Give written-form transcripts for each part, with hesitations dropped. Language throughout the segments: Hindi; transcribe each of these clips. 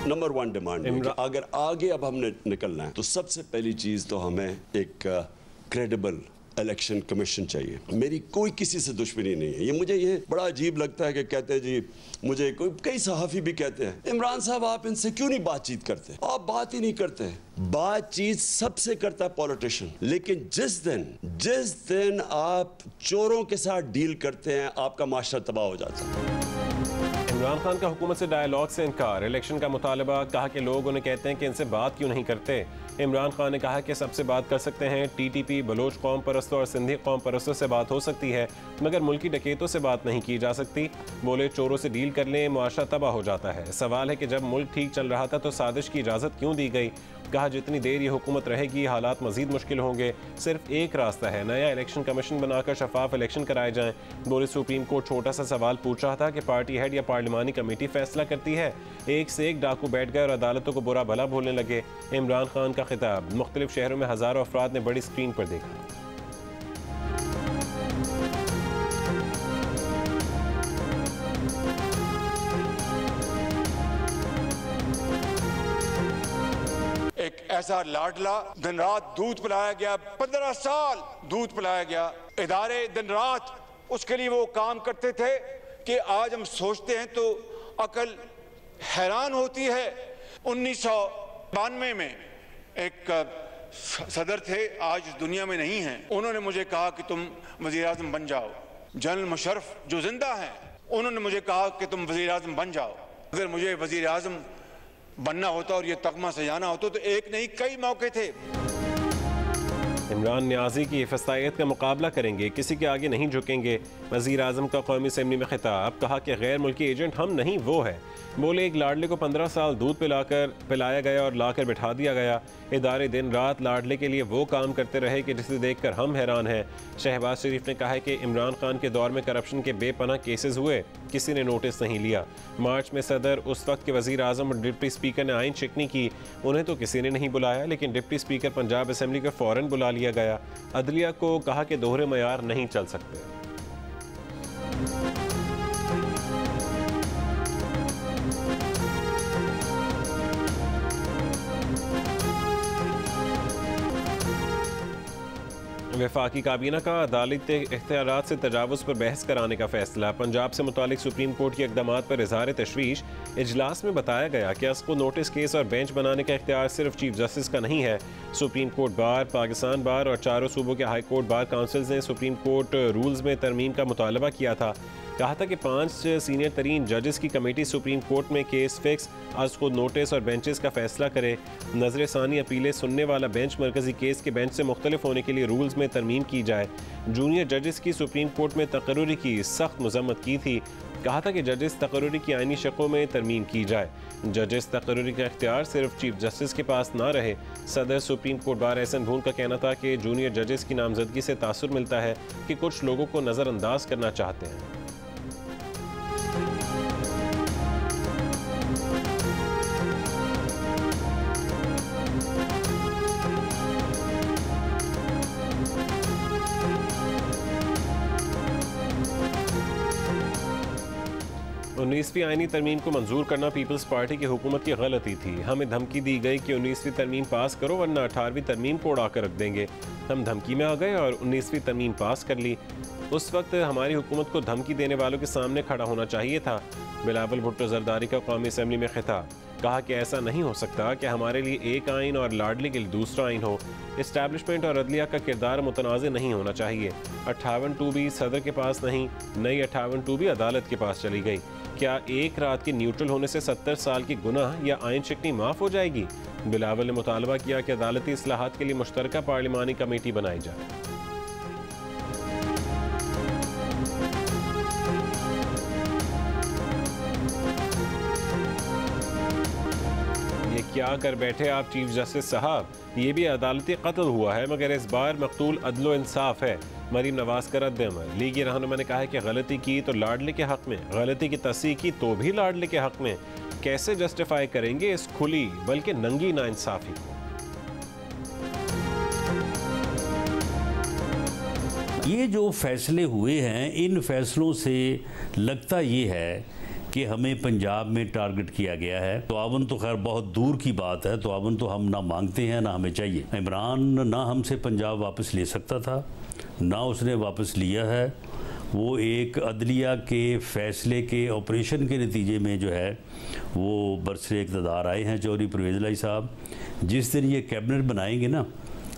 नंबर 1 डिमांड है कि अगर आगे अब हमने निकलना है तो सबसे पहली चीज तो हमें एक क्रेडिबल इलेक्शन कमीशन चाहिए। मेरी कोई किसी से दुश्मनी नहीं है। मुझे बड़ा अजीब लगता है कि कहते हैं जी, मुझे कई सहाफ़ी भी कहते हैं इमरान साहब आप इनसे क्यों नहीं बातचीत करते, आप बात ही नहीं करते। बातचीत सबसे करता है पॉलिटिशियन, लेकिन जिस दिन आप चोरों के साथ डील करते हैं आपका माशरा तबाह हो जाता है। इमरान खान का हुकूमत से डायलॉग से इनकार, इलेक्शन का मुतालबा, कहा कि लोग उन्हें कहते हैं कि इनसे बात क्यों नहीं करते। इमरान खान ने कहा कि सबसे बात कर सकते हैं, टीटीपी, बलोच कौम परस्तों और सिंधी कौम परस्तों से बात हो सकती है, मगर मुल्की डकैतों से बात नहीं की जा सकती। बोले चोरों से डील कर लें, मुआशरा तबाह हो जाता है। सवाल है कि जब मुल्क ठीक चल रहा था तो साजिश की इजाज़त क्यों दी गई। कहा जितनी देर ये हुकूमत रहेगी हालात मजीद मुश्किल होंगे। सिर्फ एक रास्ता है, नया इलेक्शन कमीशन बनाकर शफाफ इलेक्शन कराए जाएं। बोले सुप्रीम कोर्ट छोटा सा सवाल पूछ रहा था कि पार्टी हेड या पार्लिमानी कमेटी फैसला करती है। एक से एक डाकू बैठ गए और अदालतों को बुरा भला बोलने लगे। इमरान खान का खिताब मुख्तलिफ शहरों में हज़ारों अफराद ने बड़ी स्क्रीन पर देखा। एक ऐसा लाडला, दिन रात दूध पिलाया गया, 15 साल दूध पिलाया गया, इदारे दिन रात उसके लिए वो काम करते थे कि आज हम सोचते हैं तो अकल हैरान होती है। 1992 में एक सदर थे, आज दुनिया में नहीं हैं, उन्होंने मुझे कहा कि तुम वज़ीर आज़म बन जाओ। जनरल मुशर्रफ जो जिंदा हैं, उन्होंने मुझे कहा कि तुम वज़ीर आज़म बन जाओ। अगर मुझे वज़ीर आज़म बनना होता और ये तगमा सजाना होता तो एक नहीं कई मौके थे। इमरान न्याजी की फसायत का मुकाबला करेंगे, किसी के आगे नहीं झुकेंगे। वज़ीर आज़म का कौमी असेंबली में खिताब, कहा कि गैर मुल्की एजेंट हम नहीं वो है। बोले एक लाडले को 15 साल दूध पिलाया गया और लाकर बिठा दिया गया। इदारे दिन रात लाडले के लिए वो काम करते रहे कि जिसे देखकर हम हैरान हैं। शहबाज शरीफ ने कहा है कि इमरान खान के दौर में करप्शन के बेपनाह केसेस हुए, किसी ने नोटिस नहीं लिया। मार्च में सदर, उस वक्त के वज़ीर आज़म और डिप्टी स्पीकर ने आइन शिकनी की, उन्हें तो किसी ने नहीं बुलाया, लेकिन डिप्टी स्पीकर पंजाब असेंबली को फ़ौरन बुला लिया गया। अदलिया को कहा कि दोहरे मयार नहीं चल सकते। वफाकी काबीना का अदालती इख्तियारात से तजावुज़ पर बहस कराने का फैसला। पंजाब से मुतालिक सुप्रीम कोर्ट के इक़दामात पर इज़हार तशवीश। इजलास में बताया गया कि इसको नोटिस, केस और बेंच बनाने का इख्तियार सिर्फ चीफ जस्टिस का नहीं है। सुप्रीम कोर्ट बार, पाकिस्तान बार और चारों सूबों के हाई कोर्ट बार काउंसिल्स ने सुप्रीम कोर्ट रूल्स में तरमीम का मुतालबा किया था। कहा था कि 5 सीनियर तरीन जजेस की कमेटी सुप्रीम कोर्ट में केस फिक्स, आज को नोटिस और बेंचेस का फैसला करे। नजर सानी अपीलें सुनने वाला बेंच मरकजी केस के बेंच से मुख्तलिफ होने के लिए रूल्स में तरमीम की जाए। जूनियर जजेस की सुप्रीम कोर्ट में तकर्रुरी की सख्त मजम्मत की थी। कहा था कि जजेस तकर्रुरी की आइनी शक्लों में तरमीम की जाए। जजेस तकर्रुरी का इख्तियार सिर्फ चीफ जस्टिस के पास ना रहे। सदर सुप्रीम कोर्ट बार एहसन भून का कहना था कि जूनियर जजेस की नामजदगी से तासुर मिलता है कि कुछ लोगों को नज़रअंदाज करना चाहते हैं। उन्नीसवीं आईनी तरमीम को मंजूर करना पीपल्स पार्टी की हुकूमत की गलती थी। हमें धमकी दी गई कि 19वीं तरमीम पास करो वरना 18वीं तरमीम को उड़ा कर रख देंगे। हम धमकी में आ गए और 19वीं तरमीम पास कर ली। उस वक्त हमारी हुकूमत को धमकी देने वालों के सामने खड़ा होना चाहिए था। बिलावल भुट्टो जरदारी का कौमी असेंबली में खिताब, कहा कि ऐसा नहीं हो सकता कि हमारे लिए एक आइन और लाडली के लिए दूसरा आइन हो। इस्टेब्लिशमेंट और अदलिया का किरदार मुतनाज़ नहीं होना चाहिए। 58(2) सदर के पास नहीं, नई 58(2) अदालत के पास चली गई। क्या एक रात के न्यूट्रल होने से 70 साल की गुनाह या आइन शिकनी माफ़ हो जाएगी? बिलावल ने मुतालबा किया कि अदालती इस्लाहात के लिए मुश्तरका पार्लिमानी कमेटी बनाई जाए। ये क्या कर बैठे आप चीफ जस्टिस साहब? ये भी अदालती कत्ल हुआ है मगर इस बार मकतूल अदलो इंसाफ है। मरीम नवाज का रद्द-ए-अमल, लीगी रहनुमा ने कहा है कि गलती की तो लाडले के हक में, गलती की तस्दीक की तो भी लाडले के हक में। कैसे जस्टिफाई करेंगे इस खुली बल्कि नंगी नाइंसाफी को? ये जो फैसले हुए हैं, इन फैसलों से लगता ये है कि हमें पंजाब में टारगेट किया गया है। तआवन तो खैर बहुत दूर की बात है, तआवन तो हम ना मांगते हैं ना हमें चाहिए। इमरान ना हमसे पंजाब वापस ले सकता था, ना उसने वापस लिया है। वो एक अदलिया के फैसले के ऑपरेशन के नतीजे में जो है वो बरसरे इक़्तिदार आए हैं चौधरी परवेज़ इलाही साहब। जिस दिन ये कैबिनेट बनाएंगे ना,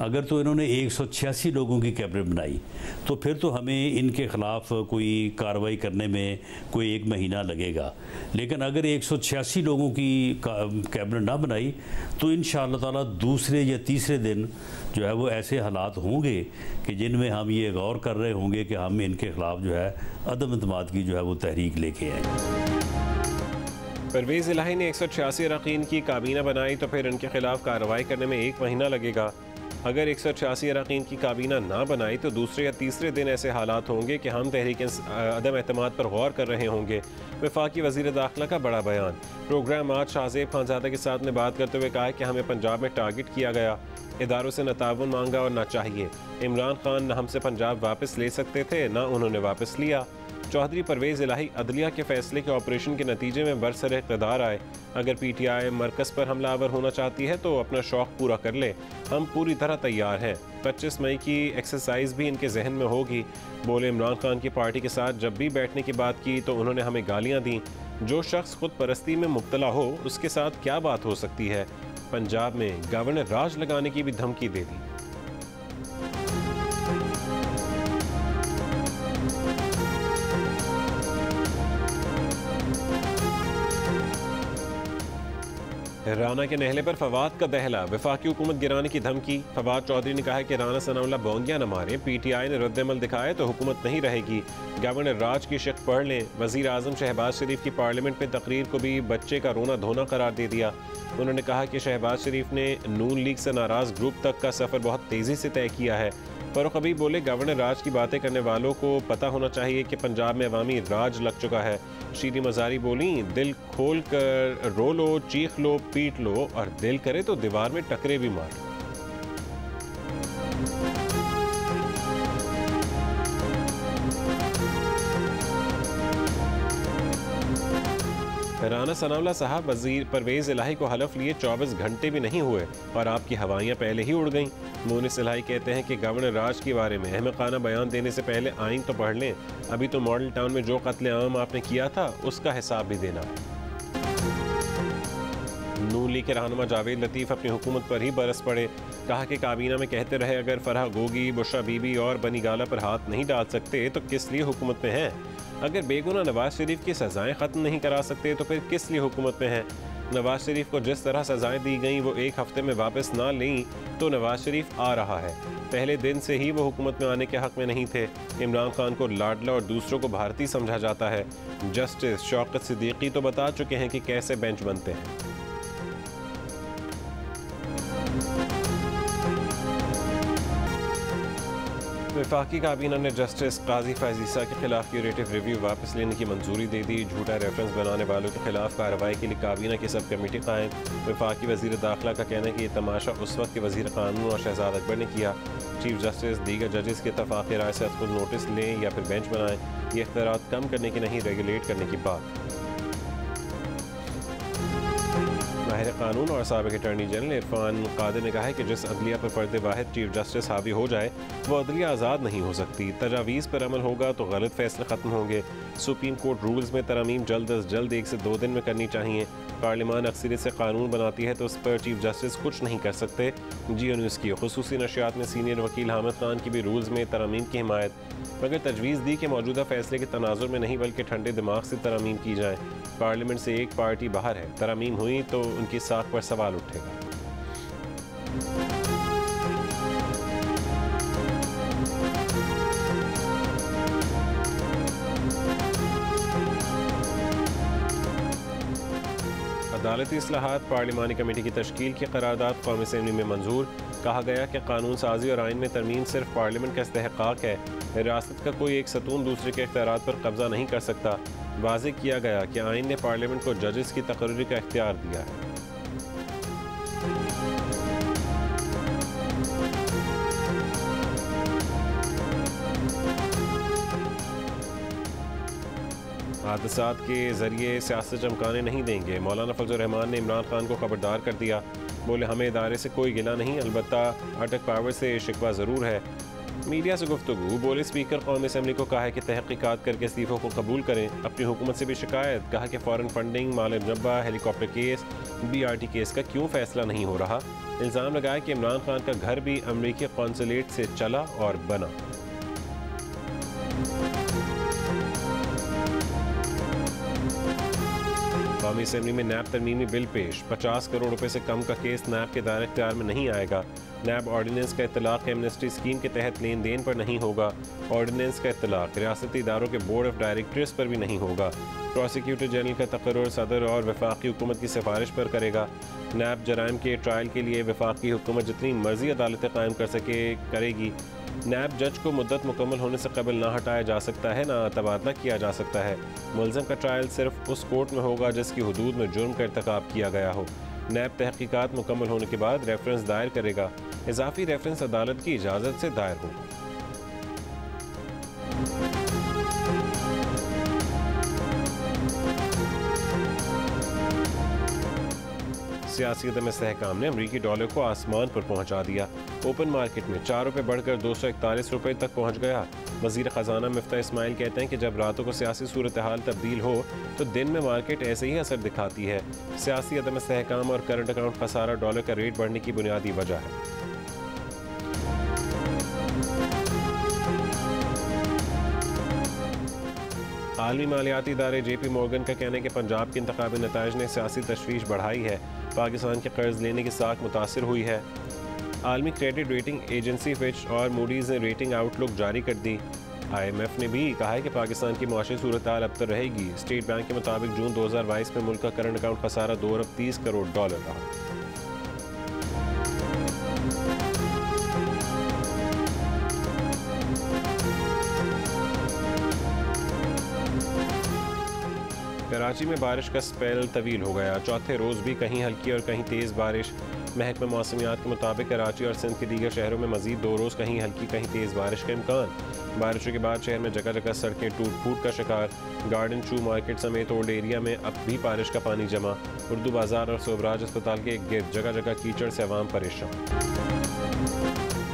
अगर तो इन्होंने 186 लोगों की कैबिनेट बनाई तो फिर तो हमें इनके ख़िलाफ़ कोई कार्रवाई करने में कोई 1 महीना लगेगा। लेकिन अगर 186 लोगों की कैबिनेट ना बनाई तो इंशाअल्लाह ताला दूसरे या तीसरे दिन जो है वो ऐसे हालात होंगे कि जिनमें हम ये गौर कर रहे होंगे कि हम इनके ख़िलाफ़ जो है अदम एतमाद की जो है वो तहरीक लेके आए। परवेज़ इलाही ने 186 अरकान की काबीना बनाई तो फिर इनके खिलाफ कार्रवाई करने में 1 महीना लगेगा। अगर 186 अरकान की काबीना ना बनाई तो दूसरे या तीसरे दिन ऐसे हालात होंगे कि हम तहरीक अदम एतमाद पर गौर कर रहे होंगे। वफाकी वज़ीर दाखिला का बड़ा बयान। प्रोग्राम आज शाहज़ेब खानज़ादा के साथ ने बात करते हुए कहा कि हमें पंजाब में टारगेट किया गया, इदारों से न ताउन मांगा और ना चाहिए। इमरान खान न हमसे पंजाब वापस ले सकते थे, ना उन्होंने वापस लिया। चौधरी परवेज़ इलाही अदलिया के फैसले के ऑपरेशन के नतीजे में बरसरे इक़्तिदार आए। अगर PTI मरकज़ पर हमलावर होना चाहती है तो अपना शौक़ पूरा कर ले, हम पूरी तरह तैयार हैं। 25 मई की एक्सरसाइज भी इनके जहन में होगी। बोले इमरान खान की पार्टी के साथ जब भी बैठने की बात की तो उन्होंने हमें गालियाँ दी। जो शख्स खुद परस्ती में मुब्तला हो उसके साथ क्या बात हो सकती है। पंजाब में गवर्नर राज लगाने की भी धमकी दे दी। राना के नहले पर फवाद का दहला, वफाकी हुकूमत गिराने की धमकी। फवाद चौधरी ने कहा है कि राना सनाउल्लाह बोंगियां न मारे, PTI ने रद्दमल दिखाए तो हुकूमत नहीं रहेगी। गवर्नर राज की शिक पढ़ लें। वज़ीर आज़म शहबाज शरीफ की पार्लियामेंट में तकरीर को भी बच्चे का रोना धोना करार दे दिया। उन्होंने कहा कि शहबाज शरीफ ने नून लीग से नाराज़ ग्रुप तक का सफ़र बहुत तेज़ी से तय किया है। फ़ारूक हबीब बोले गवर्नर राज की बातें करने वालों को पता होना चाहिए कि पंजाब में अवामी राज लग चुका है। शीरी मज़ारी बोली दिल खोल कर रो लो, चीख लो, पीट लो और दिल करे तो दीवार में टकरे भी मार लो। राना सनाउल्लाह साहब वज़ीर परवेज़ इलाही को हलफ लिए 24 घंटे भी नहीं हुए और आपकी हवाइयाँ पहले ही उड़ गईं। मोनिस इलाही कहते हैं कि गवर्नर राज के बारे में अहमकाना बयान देने से पहले आइन तो पढ़ लें। अभी तो मॉडल टाउन में जो कत्ले आम आपने किया था उसका हिसाब भी देना है। नून लीग के रहनुमा जावेद लतीफ़ अपनी हुकूमत पर ही बरस पड़े। कहा कि काबीना में कहते रहे अगर फरहा गोगी, बुशरा बीबी और बनी गाला पर हाथ नहीं डाल सकते तो किस लिए हुकूमत में हैं। अगर बेगुनाह नवाज शरीफ की सज़ाएं ख़त्म नहीं करा सकते तो फिर किस लिए हुकूमत में हैं। नवाज शरीफ को जिस तरह सज़ाएं दी गई वो 1 हफ्ते में वापस ना लें तो नवाज शरीफ आ रहा है। पहले दिन से ही वो हुकूमत में आने के हक़ में नहीं थे। इमरान खान को लाडला और दूसरों को भारतीय समझा जाता है। जस्टिस शौकत सिद्दीकी तो बता चुके हैं कि कैसे बेंच बनते हैं। वफाकी काबीना ने जस्टिस काजी फैज़ ईसा के खिलाफ क्यूरेटिव रिव्यू वापस लेने की मंजूरी दे दी। झूठा रेफरेंस बनाने वालों के खिलाफ कार्रवाई के लिए काबीना की सब कमेटी कायम। वफाकी वज़ीर दाखिला का कहना है कि ये तमाशा उस वक्त के वज़ीर कानून और शहजाद अकबर ने किया। चीफ जस्टिस दीगर जजेस के इत्तफ़ाक़ी राय से खुद नोटिस लें या फिर बेंच बनाएं। ये इख्तियारात कम करने की नहीं, रेगुलेट करने की बात। माहिर कानून और साबिक़ अटॉर्नी जनरल इरफान कादिर ने कहा है कि जिस अदलिया पर फ़र्द वाहिद चीफ जस्टिस हावी हो जाए वो अदलिया आज़ाद नहीं हो सकती। तजावीज़ पर अमल होगा तो गलत फैसले ख़त्म होंगे। सुप्रीम कोर्ट रूल्स में तरमीम जल्द अज जल्द 1 से 2 दिन में करनी चाहिए। पार्लियामान अक्सरियत से कानून बनाती है तो उस पर चीफ जस्टिस कुछ नहीं कर सकते। जियो न्यूज़ की खुसूसी नशियात में सीनियर वकील हामिद खान की भी रूल्स में तरमीम की हिमायत, मगर तजवीज़ दी कि मौजूदा फैसले के तनाजुर में नहीं बल्कि ठंडे दिमाग से तरमीम की जाए। पार्लियामेंट से एक पार्टी बाहर है, तरमीम हुई तो उनकी साख पर सवाल उठेगा। अदालती इस्लाहात पार्लिमानी कमेटी की तश्कील की करारदाद कौमी असेंबली में मंजूर। कहा गया कि कानून साजी और आइन में तरमीम सिर्फ पार्लियामेंट का इस्तेहकाक है। रियासत का कोई एक सतून दूसरे के इख्तियारात पर कब्जा नहीं कर सकता। वाज़ेह किया गया कि आइन ने पार्लियामेंट को जजेस की तकर्री का इख्तियार दिया है। हादसात के जरिए सियासत चमकाने नहीं देंगे। मौलाना फजल रहमान ने इमरान खान को खबरदार कर दिया। बोले हमें इदारे से कोई गिला नहीं, अलबत्ता अटक पावर से शिकवा ज़रूर है। मीडिया से गुफ्तगू। बोले स्पीकर कौमी असम्बली को कहा है कि तहकीकात करके इस्तीफ़ों को कबूल करें। अपनी हुकूमत से भी शिकायत। कहा कि फ़ॉरेन फंडिंग, माल मुनब्बा, हेलीकॉप्टर केस, BRT केस का क्यों फैसला नहीं हो रहा। इल्ज़ाम लगाया कि इमरान खान का घर भी अमरीकी कौंसलेट से चला और बना। कौमी असम्बली में नैब तरमीमी बिल पेश। 50 करोड़ रुपए से कम का केस नैब के दायरे इख्तियार में नहीं आएगा। नैब ऑर्डिनेंस का इतलाक़ एमनेस्टी स्कीम के तहत लेन देन पर नहीं होगा। ऑर्डिनेंस का इतलाक़ रियासती इदारों के बोर्ड ऑफ डायरेक्टर्स पर भी नहीं होगा। प्रोसिक्यूटर जनरल का तकर्रुर सदर और वफाकी हुकूमत की सिफारिश पर करेगा। नैब जराइम के ट्रायल के लिए वफाकी हुकूमत जितनी मर्जी अदालतें कायम कर सके करेगी। नैब जज को मुद्दत मुकम्मल होने से कबल ना हटाया जा सकता है, ना तबादला किया जा सकता है। मुलज़म का ट्रायल सिर्फ उस कोर्ट में होगा जिसकी हुदूद में जुर्म का इर्तिकाब किया गया हो। नैब तहकीकात मुकम्मल होने के बाद रेफरेंस दायर करेगा। इजाफी रेफरेंस अदालत की इजाज़त से दायर होगा। सियासी अदम इस्तेहकाम ने अमरीकी डॉलर को आसमान पर पहुंचा दिया। ओपन मार्केट में 4 रुपये बढ़कर 241 रुपये तक पहुंच गया। वजीर ख़जाना मिफ्ता इस्माइल कहते हैं कि जब रातों को सियासी सूरत हाल तब्दील हो तो दिन में मार्केट ऐसे ही असर दिखाती है। सियासी अदम इस्तेहकाम और करंट अकाउंट खसारा डॉलर का रेट बढ़ने की बुनियादी वजह है। आलमी मालियाती इदारे JP मॉर्गन का कहना है कि पंजाब के इंतखाबी नताइज ने सियासी तशवीश बढ़ाई है। पाकिस्तान के कर्ज लेने की साख मुतासिर हुई है। आलमी क्रेडिट रेटिंग एजेंसी फिच और मूडीज़ ने रेटिंग आउटलुक जारी कर दी। IMF ने भी कहा है कि पाकिस्तान की मुआशी सूरत हाल अबतर रहेगी। स्टेट बैंक के मुताबिक जून 2022 में मुल्क का करंट अकाउंट खसारा $2 अरब 30 करोड़ रहा। कराची में बारिश का स्पेल तवील हो गया। चौथे रोज़ भी कहीं हल्की और कहीं तेज़ बारिश। महकमा मौसमियात के मुताबिक कराची और सिंध के दीगर शहरों में मजीद 2 रोज़ कहीं हल्की कहीं तेज़ बारिश का इम्कान। बारिशों के बाद शहर में जगह जगह सड़कें टूट फूट का शिकार। गार्डन चू मार्केट समेत ओल्ड एरिया में अब भी बारिश का पानी जमा। उर्दू बाजार और सोबराज अस्पताल के गिर्द जगह जगह कीचड़ से अवाम परेशान।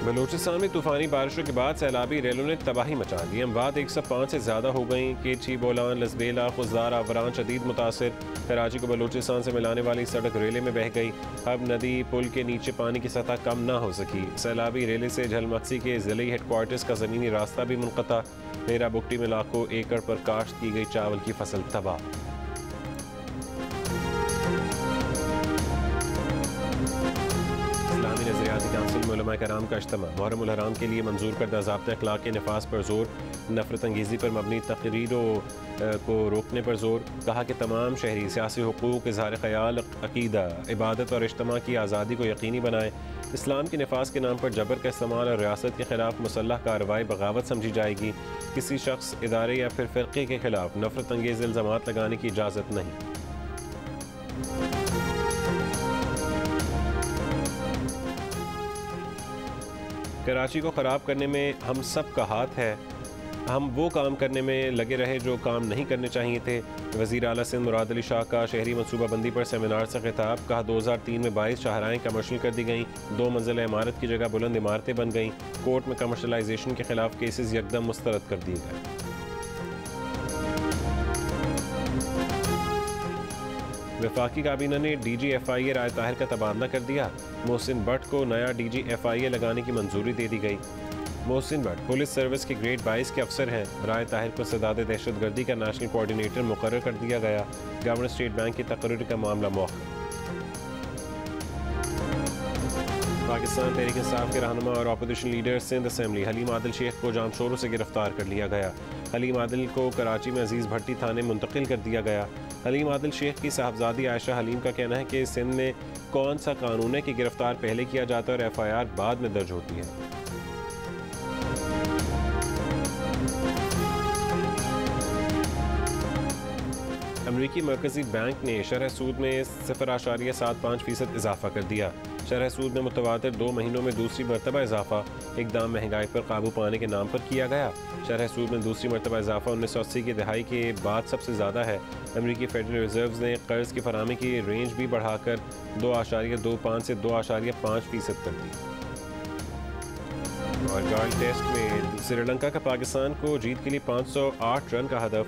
बलूचिस्तान में तूफ़ानी बारिशों के बाद सैलाबी रेलों ने तबाही मचा दी। अमवात 105 से ज़्यादा हो गई। केची, बोलान, लसबेला, खुज़दारा, अवरान शदीद मुतासर। कराची को बलूचिस्तान से मिलाने वाली सड़क रेले में बह गई। अब नदी पुल के नीचे पानी की सतह कम ना हो सकी। सैलाबी रेले से झलमक्सी के ज़िले हेडक्वार्टर्स का ज़मीनी रास्ता भी मुनक़ता। मेरा बुगटी में लाखों एकड़ पर काश्त की गई चावल की फसल तबाह। इस्लामी नज़रियाती काउंसिल में उलमा कराम का इज्तिमा। मुहर्रम उल हराम के लिए मंजूर करदा ज़ाब्ता अखलाक के नफाज पर जोर। नफरत अंगेज़ी पर मबनी तकरीरों को रोकने पर जोर। कहा कि तमाम शहरी सियासी हुकूक, इज़हार ख़याल, अक़ीदा, इबादत और इज्तिमा की आज़ादी को यकीनी बनाएं। इस्लाम के नफाज के नाम पर जबर का इस्तेमाल और रियासत के खिलाफ मुसल्लह कार्रवाई बगावत समझी जाएगी। किसी शख्स, इदारे या फिर फ़िरक़े के खिलाफ नफरत अंगेज़ इल्ज़ामात लगाने की इजाज़त नहीं। कराची को ख़राब करने में हम सब का हाथ है। हम वो काम करने में लगे रहे जो काम नहीं करने चाहिए थे। वज़ीर आला सिंध मुराद अली शाह का शहरी मनसूबाबंदी पर सेमिनार से खिताब। कहा 2003 में 22 शाहराएँ कमर्शल कर दी गईं। 2 मंजिला इमारत की जगह बुलंद इमारतें बन गईं। कोर्ट में कमर्शलाइजेशन के खिलाफ केसेस यकदम मुस्तरद कर दिए गए। वफाकी काबीना ने DG FIA राय ताहिर का तबादला कर दिया। मोहसिन भट्ट को नया DG FIA लगाने की मंजूरी दे दी गई। मोहसिन भट्ट पुलिस सर्विस के ग्रेड 22 के अफसर हैं। राय ताहिर को सदाद दहशतगर्दी का नेशनल कोऑर्डिनेटर मुकर्रर कर दिया गया। गवर्नर स्टेट बैंक की तकर्रुर का मामला मौखर। पाकिस्तान तहरीक इंसाफ के रहनुमा और opposition leader Sindh assembly Haleem Adil Sheikh को जामशोरों से गिरफ्तार कर लिया गया। हलीम आदिल को कराची में अजीज़ भट्टी थाने मुंतकिल कर दिया गया। हलीम आदिल शेख की साहबजादी आयशा हलीम का कहना है कि सिंध में कौन सा कानून है कि गिरफ्तार पहले किया जाता है और FIR बाद में दर्ज होती है। अमरीकी मरकजी बैंक ने शरह सूद में 0.75% इजाफा कर दिया। शरह सूद में मुतवातिर 2 महीनों में दूसरी मरतबा इजाफा इकदाम महंगाई पर काबू पाने के नाम पर किया गया। शरह सूद में दूसरी मरतबा इजाफा 1980 की दहाई के बाद सबसे ज़्यादा है। अमरीकी फेडरल रिजर्व ने कर्ज की फरामी की रेंज भी बढ़ाकर 2.25 से 2.5% कर दी। और जॉइंट टेस्ट में श्रीलंका का पाकिस्तान को जीत के लिए 508 रन का हदफ।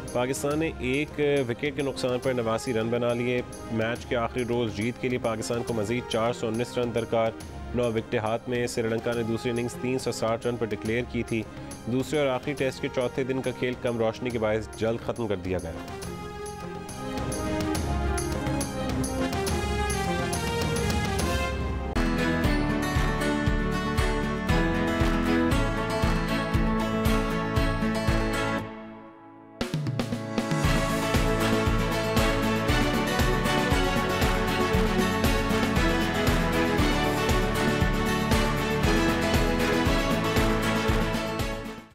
पाकिस्तान ने 1 विकेट के नुकसान पर 89 रन बना लिए। मैच के आखिरी रोज़ जीत के लिए पाकिस्तान को मज़ीद 419 रन दरकार। 9 विकेटें हाथ में श्रीलंका ने दूसरी इनिंग्स 360 रन पर डिक्लेयर की थी। दूसरे और आखिरी टेस्ट के चौथे दिन का खेल कम रोशनी के बायस जल्द ख़त्म कर दिया गया।